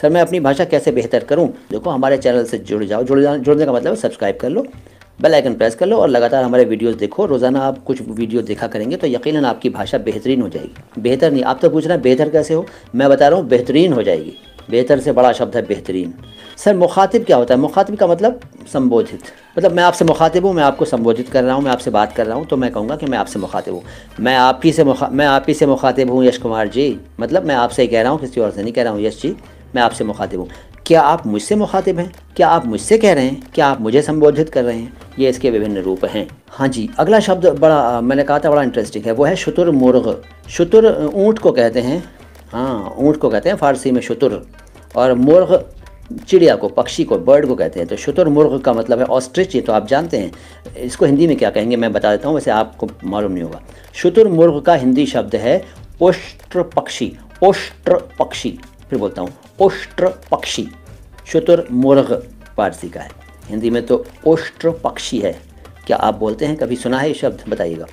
Sir मैं अपनी भाषा कैसे बेहतर करूं? देखो, हमारे चैनल से जुड़ जाओ। जुड़ने का मतलब है सब्सक्राइब कर लो, बेल आइकन प्रेस कर लो और लगातार हमारे वीडियोस देखो। रोज़ाना आप कुछ वीडियो देखा करेंगे तो यकीनन आपकी भाषा बेहतरीन हो जाएगी। बेहतर नहीं, आप तो पूछ रहे हैं बेहतर कैसे हो, मैं बता रहा हूँ बेहतरीन हो जाएगी। बेहतर से बड़ा शब्द है बेहतरीन। सर मुखातिब क्या होता है? मुखातिब का मतलब संबोधित, मतलब मैं आपसे मुखातिब हूँ, मैं आपको संबोधित कर रहा हूँ, मैं आपसे बात कर रहा हूँ, तो मैं कहूँगा कि मैं आपसे मुखातिब हूँ। मैं आप ही से मुखातिब हूँ यश कुमार जी, मतलब मैं आपसे ही कह रहा हूँ, किसी और से नहीं कह रहा हूँ। यश जी, मैं आपसे मुखातिब हूँ। क्या आप मुझसे मुखातिब हैं? क्या आप मुझसे कह रहे हैं? क्या आप मुझे संबोधित कर रहे हैं? ये इसके विभिन्न रूप हैं। हाँ जी, अगला शब्द बड़ा मैंने कहा था बड़ा इंटरेस्टिंग है, वो है शुतुरमुर्ग। शुतुर ऊँट को कहते हैं, हाँ ऊँट को कहते हैं फ़ारसी में शुतुर, और मुर्ग चिड़िया को, पक्षी को, बर्ड को कहते हैं। तो शुतुरमुर्ग का मतलब है ऑस्ट्रिच, ये तो आप जानते हैं। इसको हिंदी में क्या कहेंगे मैं बता देता हूँ, वैसे आपको मालूम नहीं होगा। शुतुरमुर्ग का हिंदी शब्द है ओष्ट्र पक्षी। ओष्ट्र पक्षी, फिर बोलता हूँ ओष्ट्र पक्षी। शुतुरमुर्ग फारसी का है, हिंदी में तो ओष्ट्र पक्षी है। क्या आप बोलते हैं? कभी सुना है ये शब्द? बताइएगा।